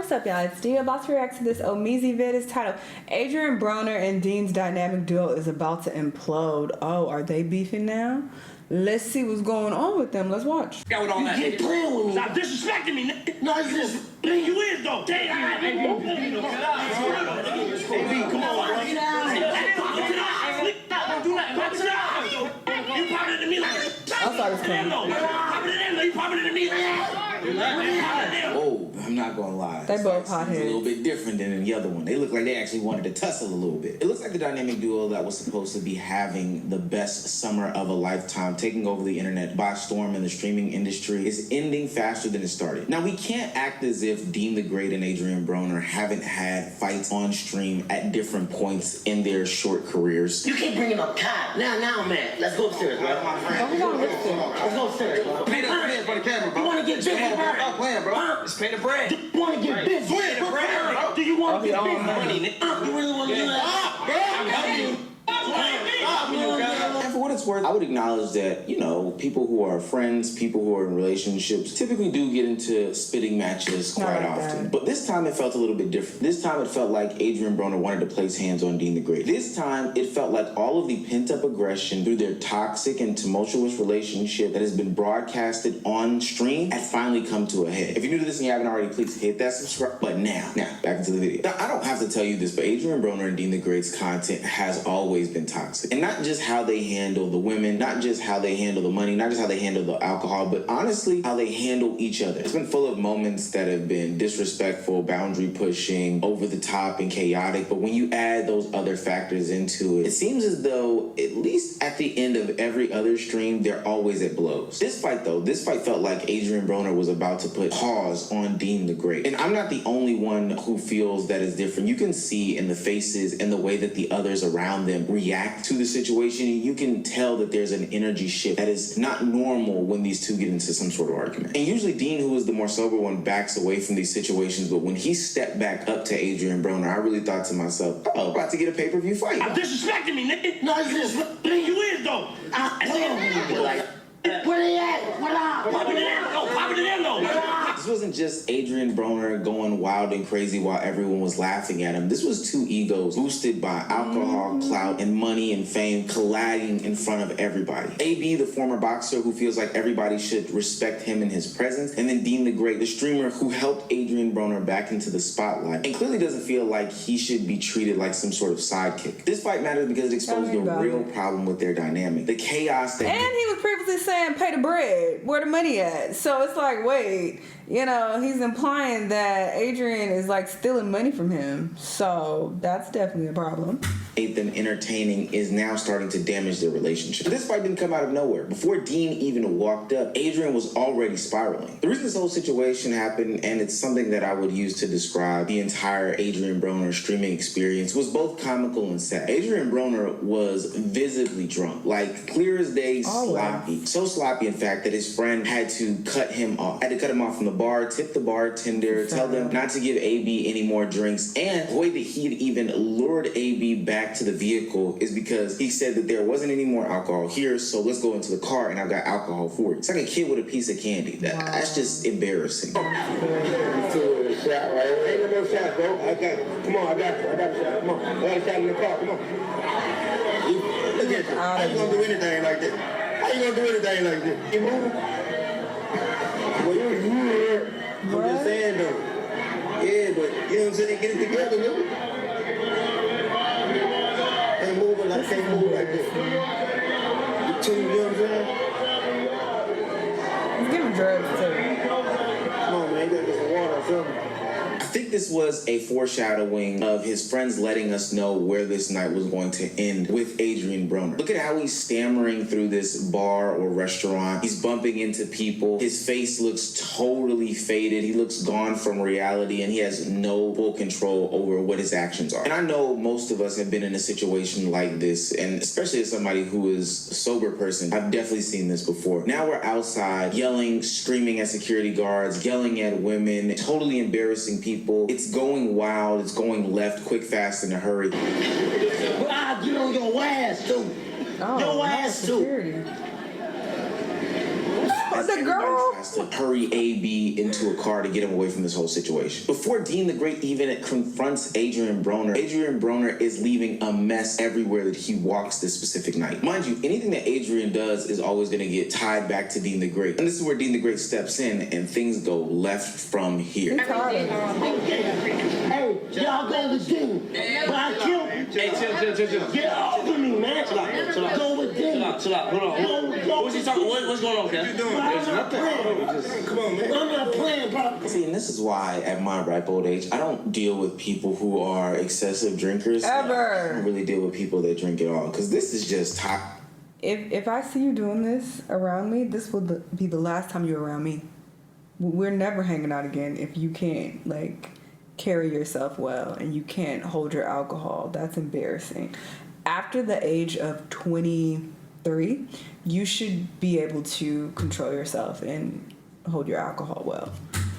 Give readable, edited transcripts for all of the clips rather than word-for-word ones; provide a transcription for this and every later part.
what's up, y'all? It's Deen about to react to this Omizi vid. It's titled Adrien Broner and Deen's dynamic duo is about to implode. Oh, are they beefing now? Let's see what's going on with them. Let's watch. Got with all that. You playing with me. Stop disrespecting me, nigga. No, you just... You is, though. Damn. Come on. You popping into me like I thought it was coming. You popping into me like Oh, I'm not gonna lie. They both It's hotheads. a little bit different than the other one. They look like they actually wanted to tussle a little bit. It looks like the dynamic duo that was supposed to be having the best summer of a lifetime, taking over the internet by storm in the streaming industry, is ending faster than it started. Now, we can't act as if Deen the Great and Adrien Broner haven't had fights on stream at different points in their short careers. You keep bringing up Kai. Now, man. Let's go upstairs, bro. Let's go upstairs, bro. pay the bread for the camera, bro. You want to get busy, Stop playing, bro. Just pay the bread. You want to get busy? Pay the bread, bro. Do you want to get busy? Money, nigga. You really want to do that? I'm helping you. And for what it's worth, I would acknowledge that, you know, people who are friends, people who are in relationships, typically do get into spitting matches quite often. But this time it felt a little bit different. This time it felt like Adrien Broner wanted to place hands on Deen the Great. This time it felt like all of the pent-up aggression through their toxic and tumultuous relationship that has been broadcasted on stream had finally come to a head. If you're new to this and you haven't already, please hit that subscribe button now. Now, back into the video. Now, I don't have to tell you this, but Adrien Broner and Deen the Great's content has always been toxic. And not just how they handle the women, not just how they handle the money, not just how they handle the alcohol, but honestly, how they handle each other. It's been full of moments that have been disrespectful, boundary pushing, over the top, and chaotic. But when you add those other factors into it, it seems as though, at least at the end of every other stream, they're always at blows. This fight felt like Adrien Broner was about to put pause on Deen the Great. And I'm not the only one who feels that is different. You can see in the faces and the way that the others around them react to the situation. You can tell that there's an energy shift that is not normal when these two get into some sort of argument. And usually Deen, who is the more sober one, backs away from these situations, but when he stepped back up to Adrien Broner, I really thought to myself, oh, about to get a pay-per-view fight. I'm disrespecting me, nigga. No, you just... You is, though. Where they at? What up? Pop it in, though. This wasn't just Adrien Broner going wild and crazy while everyone was laughing at him. This was two egos boosted by alcohol, clout, and money and fame colliding in front of everybody. AB, the former boxer who feels like everybody should respect him in his presence, and then Deen the Great, the streamer who helped Adrien Broner back into the spotlight and clearly doesn't feel like he should be treated like some sort of sidekick. This fight matters because it exposed the real problem with their dynamic. The chaos that... And he was previously saying pay the bread. Where the money at? So it's like, wait, you know, he's implying that Adrien is like stealing money from him. So that's definitely a problem. Them entertaining is now starting to damage their relationship. This fight didn't come out of nowhere. Before Deen even walked up, Adrien was already spiraling. The reason this whole situation happened, and it's something that I would use to describe the entire Adrien Broner streaming experience, was both comical and sad. Adrien Broner was visibly drunk, like clear as day, sloppy. So sloppy, in fact, that his friend had to cut him off. Had to cut him off from the bar, tip the bartender, tell them not to give AB any more drinks, and the way that he had even lured AB back to the vehicle is because he said that there wasn't any more alcohol here, so let's go into the car and I've got alcohol for you. It's like a kid with a piece of candy. That's just embarrassing. Ain't no more shots, bro. I got you. Come on, I got a shot. Come on. I got a shot in the car. Come on. Look at you. How you gonna do anything like this? How you gonna do anything like this? You moving? Well, you here. I'm just saying, though. Yeah, but you know what I'm saying? Get it together, nigga. I can't move like this. You know what I'm saying? He's giving drugs too. Come on, man. You gotta get some water or something. I think this was a foreshadowing of his friends letting us know where this night was going to end with Adrien Broner. Look at how he's stammering through this bar or restaurant. He's bumping into people. His face looks totally faded. He looks gone from reality, and he has no full control over what his actions are. And I know most of us have been in a situation like this, and especially as somebody who is a sober person, I've definitely seen this before. Now we're outside yelling, screaming at security guards, yelling at women, totally embarrassing people. It's going wild. It's going left, quick, fast, in a hurry. I'll get on your ass, too. Oh, your ass, too. as the everybody girl tries to hurry A.B. into a car to get him away from this whole situation. Before Deen the Great even confronts Adrien Broner is leaving a mess everywhere that he walks this specific night. Mind you, anything that Adrien does is always going to get tied back to Deen the Great. And this is where Deen the Great steps in and things go left from here. Hey, y'all go with Deen. But I killed him. Hey, chill. Get off of me, man. Chill out. Go with Deen. Chill out. Hold on. What's he talking? What's going on, Kev? I'm not playing. Come on, man. I'm not playing, bro. See, and this is why at my ripe old age, I don't deal with people who are excessive drinkers. Ever. I don't really deal with people that drink at all, because this is just top. If I see you doing this around me, this will be the last time you're around me. We're never hanging out again if you can't, like, carry yourself well and you can't hold your alcohol. That's embarrassing. After the age of 23, you should be able to control yourself and hold your alcohol well.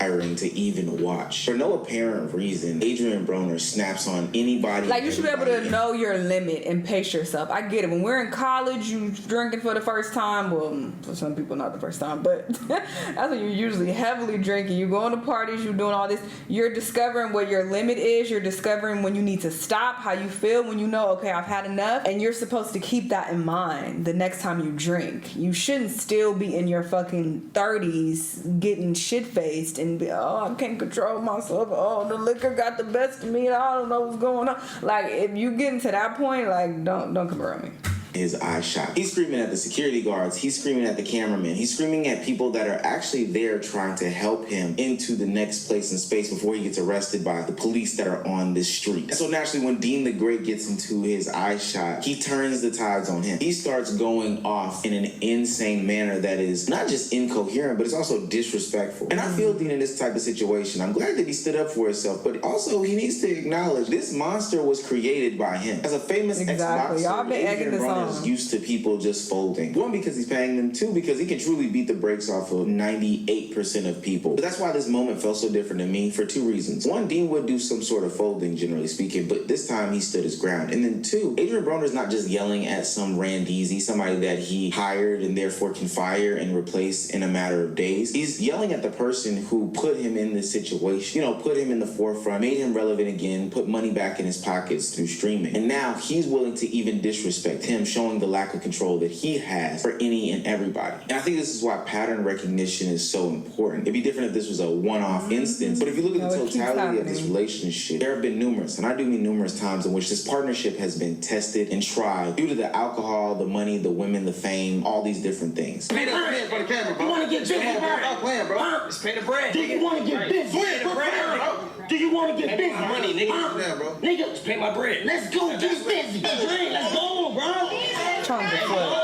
To even watch. For no apparent reason, Adrien Broner snaps on anybody. Like, you should be able to know your limit and pace yourself. I get it. When we're in college, you drinking for the first time. Well, for some people, not the first time, but that's when you're usually heavily drinking. You going to parties, you're doing all this. You're discovering what your limit is. You're discovering when you need to stop, how you feel when you know, okay, I've had enough. And you're supposed to keep that in mind the next time you drink. You shouldn't still be in your fucking 30s getting shit-faced and be, oh, I can't control myself. Oh, the liquor got the best of me and I don't know what's going on. Like, if you get to that point, like, don't come around me. His eye shot. He's screaming at the security guards. He's screaming at the cameraman. He's screaming at people that are actually there trying to help him into the next place in space before he gets arrested by the police that are on this street. So naturally, when Deen the Great gets into his eye shot, he turns the tides on him. He starts going off in an insane manner that is not just incoherent, but it's also disrespectful. And I feel Deen in this type of situation. I'm glad that he stood up for himself, but also he needs to acknowledge this monster was created by him. As a famous ex-boxer, Y'all been egging this on. is used to people just folding. One, because he's paying them. Two, because he can truly beat the brakes off of 98% of people. But that's why this moment felt so different to me for two reasons. One, Deen would do some sort of folding, generally speaking, but this time he stood his ground. And then two, Adrien Broner's not just yelling at some randeezy, somebody that he hired and therefore can fire and replace in a matter of days. He's yelling at the person who put him in this situation, put him in the forefront, made him relevant again, put money back in his pockets through streaming. And now he's willing to even disrespect him, showing the lack of control that he has for any and everybody. And I think this is why pattern recognition is so important. It'd be different if this was a one-off instance, but if you look at the totality of this relationship, there have been numerous, and I do mean numerous times, in which this partnership has been tested and tried due to the alcohol, the money, the women, the fame, all these different things. Pay the bread for the camera, bro. You want to get busy, Stop playing, bro. Just pay the bread. Do you want to get busy? Pay the bread, bro. Do you want to get busy? My money, nigga. Yeah, bro. Nigga, Just pay my bread. let's go get busy. Let's go, bro. Trying to flip.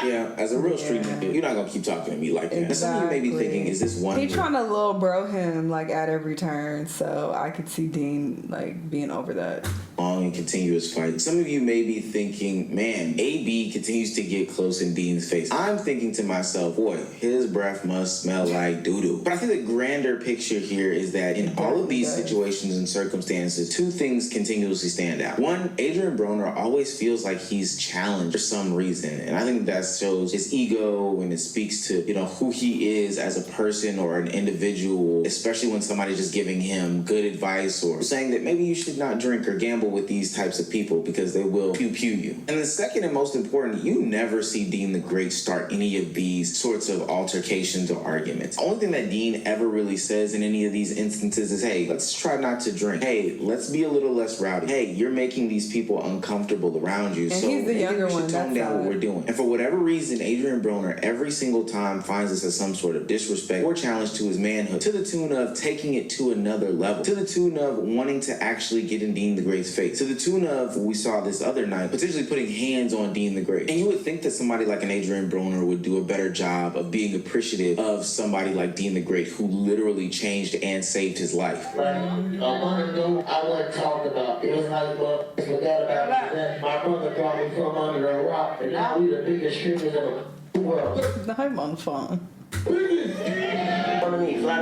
Yeah, as a real street nigga, you're not gonna keep talking to me like that. And some of you may be thinking, is this one? He trying to little bro him like at every turn, so I could see Deen like being over that. Long and continuous fight. Some of you may be thinking, man, AB continues to get close in Deen's face. I'm thinking to myself, boy, his breath must smell like doo-doo. But I think the grander picture here is that in all of these situations and circumstances, two things continuously stand out. One, Adrien Broner always feels like he's challenged for some reason. And I think that shows his ego and it speaks to, who he is as a person or an individual, especially when somebody's just giving him good advice or saying that maybe you should not drink or gamble with these types of people because they will pew you. And the second and most important, you never see Deen the Great start any of these sorts of altercations or arguments. The only thing that Deen ever really says in any of these instances is, hey, let's try not to drink. Hey, let's be a little less rowdy. Hey, you're making these people uncomfortable around you. And so he's the maybe younger we should one, tone down what we're doing. And for whatever reason, Adrien Broner every single time finds this as some sort of disrespect or challenge to his manhood, to the tune of taking it to another level, to the tune of wanting to actually get in Deen the Great's face, to the tune of what we saw this other night, potentially putting hands on Deen the Great. And you would think that somebody like an Adrien Broner would do a better job of being appreciative of somebody like Deen the Great, who literally changed and saved his life. Like, a month ago, I wasn't talking about it. It was like, well, forgot about it. Then my brother brought me from under a rock, and now we the biggest streamers in the world. I'm on the phone. Fly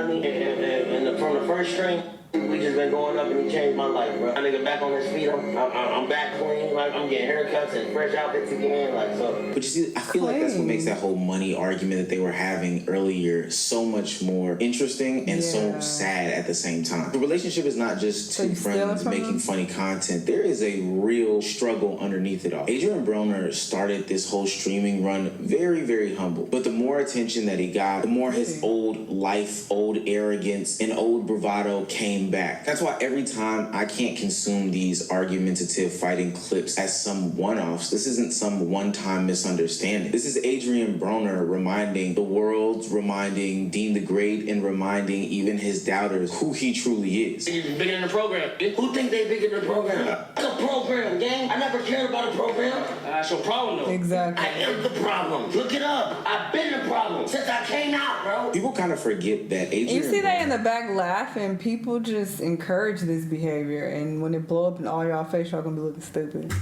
to me, and from the first string, We just been going up and he changed my life, bro. My nigga back on his feet. I'm back clean. Like, I'm getting haircuts and fresh outfits again. Like, so. But you see, I feel like that's what makes that whole money argument that they were having earlier so much more interesting and so sad at the same time. The relationship is not just two friends making funny content. There is a real struggle underneath it all. Adrien Broner started this whole streaming run very, very humble. But the more attention that he got, the more his old life, old arrogance, and old bravado came back. That's why every time I can't consume these argumentative fighting clips as some one-offs. This isn't some one-time misunderstanding. This is Adrien Broner reminding the world, reminding Deen the Great, and reminding even his doubters who he truly is. You're bigger than the program. Who think they bigger than the program? It's a program, gang. I never cared about a program. That's your problem, though. Exactly. I am the problem. Look it up. I've been the problem since I came out, bro. People kind of forget that Adrien You see Broner, they in the back laughing. People just encourage this behavior, and when it blow up in all y'all face, y'all gonna be looking stupid.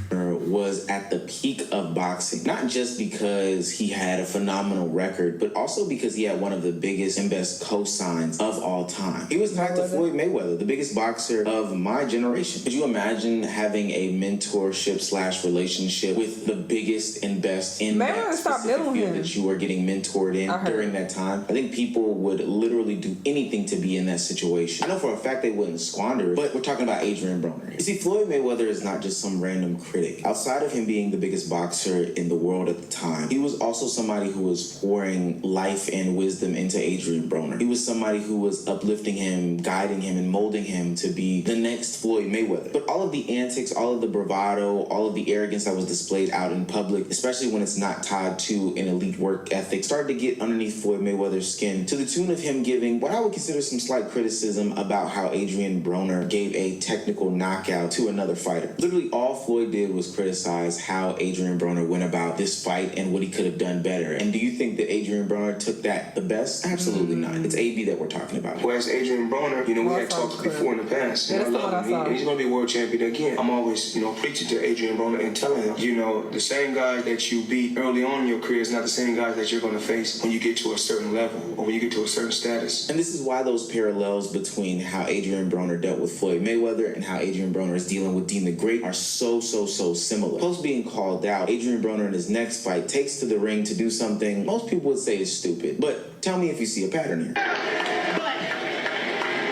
Was at the peak of boxing, not just because he had a phenomenal record, but also because he had one of the biggest and best cosigns of all time. He was tied to Floyd Mayweather, the biggest boxer of my generation. Could you imagine having a mentorship / relationship with the biggest and best in that specific field that you were getting mentored in during that time? I think people would literally do anything to be in that situation. I know for a fact they wouldn't squander it, but we're talking about Adrien Broner. You see, Floyd Mayweather is not just some random critic. Outside of him being the biggest boxer in the world at the time, he was also somebody who was pouring life and wisdom into Adrien Broner. He was somebody who was uplifting him, guiding him, and molding him to be the next Floyd Mayweather. But all of the antics, all of the bravado, all of the arrogance that was displayed out in public, especially when it's not tied to an elite work ethic, started to get underneath Floyd Mayweather's skin, to the tune of him giving what I would consider some slight criticism about how Adrien Broner gave a technical knockout to another fighter. Literally all Floyd did was criticize how Adrien Broner went about this fight and what he could have done better. And do you think that Adrien Broner took that the best? Absolutely not. It's AB that we're talking about. Whereas Adrien Broner, we had talked before in the past. I love him. He's going to be world champion again. I'm always, preaching to Adrien Broner and telling him, the same guy that you beat early on in your career is not the same guy that you're going to face when you get to a certain level or when you get to a certain status. And this is why those parallels between how Adrien Broner dealt with Floyd Mayweather and how Adrien Broner is dealing with Deen the Great are so similar. Post being called out, Adrien Broner in his next fight takes to the ring to do something most people would say is stupid. But tell me if you see a pattern here.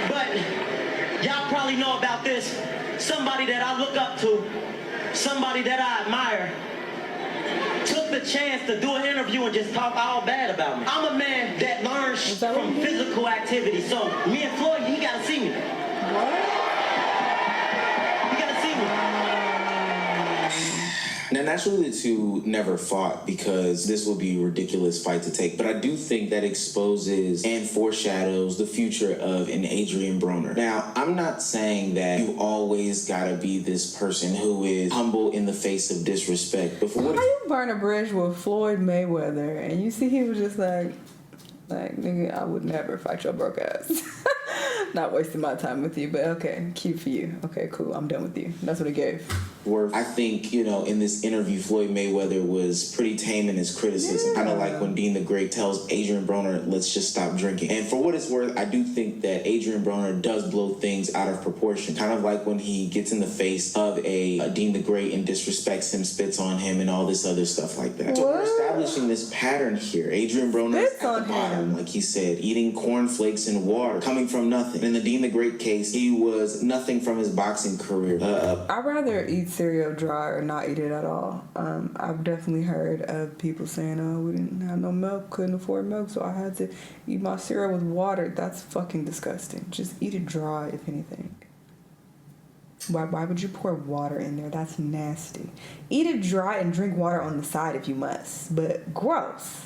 But y'all probably know about this. Somebody that I look up to, somebody that I admire, took the chance to do an interview and just talk all bad about me. I'm a man that learns from physical activity. So me and Floyd, he gotta see me. What? Now, naturally, the two never fought because this would be a ridiculous fight to take. But I do think that exposes and foreshadows the future of an Adrien Broner. Now, I'm not saying that you always gotta be this person who is humble in the face of disrespect. But for what how you burn a bridge with Floyd Mayweather and you see he was just like, nigga, I would never fight your broke ass. Not wasting my time with you, but okay, cute for you. Okay, cool, I'm done with you. That's what he gave. I think, in this interview, Floyd Mayweather was pretty tame in his criticism. Kind of like when Deen the Great tells Adrien Broner, let's just stop drinking. And for what it's worth, I do think that Adrien Broner does blow things out of proportion. Kind of like when he gets in the face of a Deen the Great and disrespects him, spits on him, and all this other stuff like that. So we're establishing this pattern here. Adrien Broner is at the bottom, like he said, eating cornflakes and water, coming from nothing. In the Deen the Great case, he was nothing from his boxing career. I'd rather eat cereal dry or not eat it at all. I've definitely heard of people saying, we didn't have no milk, couldn't afford milk, so I had to eat my cereal with water. That's fucking disgusting. Just eat it dry, if anything. Why would you pour water in there? That's nasty. Eat it dry and drink water on the side if you must, but gross.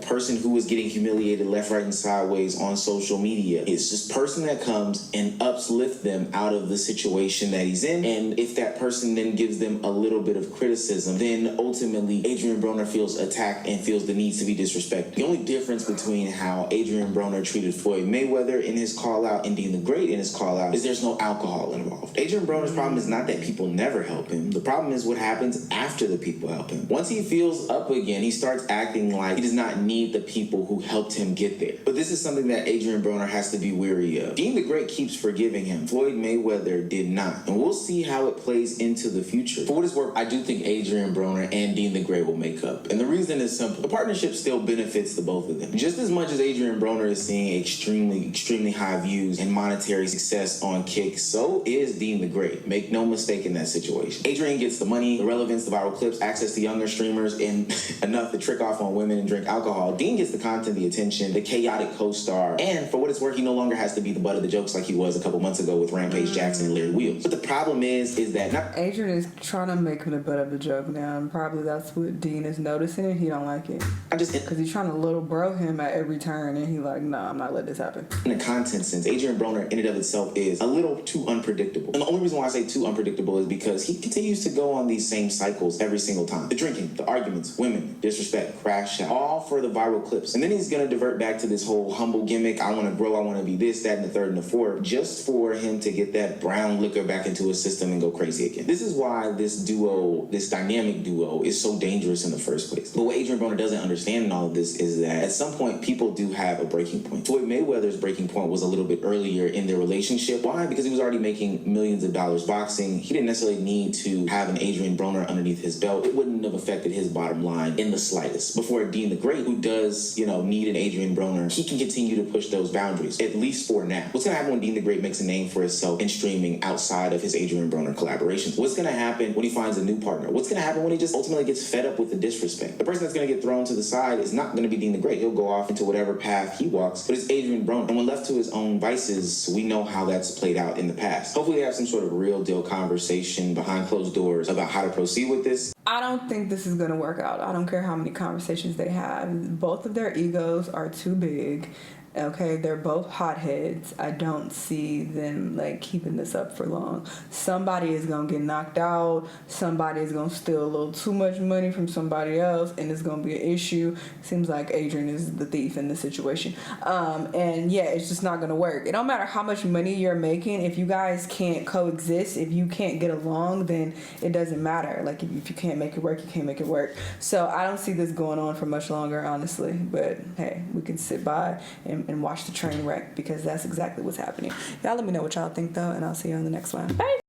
Person who is getting humiliated left, right, and sideways on social media. It's this person that comes and uplifts them out of the situation that he's in. And if that person then gives them a little bit of criticism, then ultimately Adrien Broner feels attacked and feels the need to be disrespected. The only difference between how Adrien Broner treated Floyd Mayweather in his call out and Deen the Great in his call out is there's no alcohol involved. Adrien Broner's problem is not that people never help him. The problem is what happens after the people help him. Once he feels up again, he starts acting like he does not need need the people who helped him get there. But this is something that Adrien Broner has to be weary of. Deen the Great keeps forgiving him. Floyd Mayweather did not. And we'll see how it plays into the future. For what it's worth, I do think Adrien Broner and Deen the Great will make up. And the reason is simple. The partnership still benefits the both of them. Just as much as Adrien Broner is seeing extremely high views and monetary success on Kick, so is Deen the Great. Make no mistake in that situation. Adrien gets the money, the relevance, the viral clips, access to younger streamers, and enough to trick off on women and drink alcohol. Deen gets the content, the attention, the chaotic co-star, and for what it's worth, he no longer has to be the butt of the jokes like he was a couple months ago with Rampage Jackson and Larry Wheels. But the problem is that not Adrien is trying to make him the butt of the joke now, and probably that's what Deen is noticing, and he don't like it. Because he's trying to little bro him at every turn, and he's like, nah, I'm not letting this happen. In the content sense, Adrien Broner in and of itself is a little too unpredictable. And the only reason why I say too unpredictable is because he continues to go on these same cycles every single time. The drinking, the arguments, women, disrespect, crash out, all for the viral clips. And then he's going to divert back to this whole humble gimmick. I want to grow, I want to be this, that, and the third and the fourth, just for him to get that brown liquor back into his system and go crazy again. This is why this duo, this dynamic duo, is so dangerous in the first place. But what Adrien Broner doesn't understand in all of this is that at some point, people do have a breaking point. Floyd Mayweather's breaking point was a little bit earlier in their relationship. Why? Because he was already making millions of dollars boxing. He didn't necessarily need to have an Adrien Broner underneath his belt. It wouldn't have affected his bottom line in the slightest. Before Deen the Great, who does, need an Adrien Broner, he can continue to push those boundaries, at least for now. What's going to happen when Deen the Great makes a name for himself in streaming outside of his Adrien Broner collaborations? What's going to happen when he finds a new partner? What's going to happen when he just ultimately gets fed up with the disrespect? The person that's going to get thrown to the side is not going to be Deen the Great. He'll go off into whatever path he walks, but it's Adrien Broner. And when left to his own vices, we know how that's played out in the past. Hopefully they have some sort of real deal conversation behind closed doors about how to proceed with this. I don't think this is going to work out. I don't care how many conversations they have. Both of their egos are too big. Okay, they're both hotheads. I don't see them keeping this up for long. Somebody is gonna get knocked out. Somebody is gonna steal a little too much money from somebody else, and it's gonna be an issue. Seems like Adrien is the thief in this situation. And yeah, it's just not gonna work. It don't matter how much money you're making. If you guys can't coexist, if you can't get along, then it doesn't matter. If you can't make it work, you can't make it work. So I don't see this going on for much longer, honestly. But hey, we can sit by and watch the train wreck, because that's exactly what's happening. Y'all let me know what y'all think, though, and I'll see you on the next one. Bye!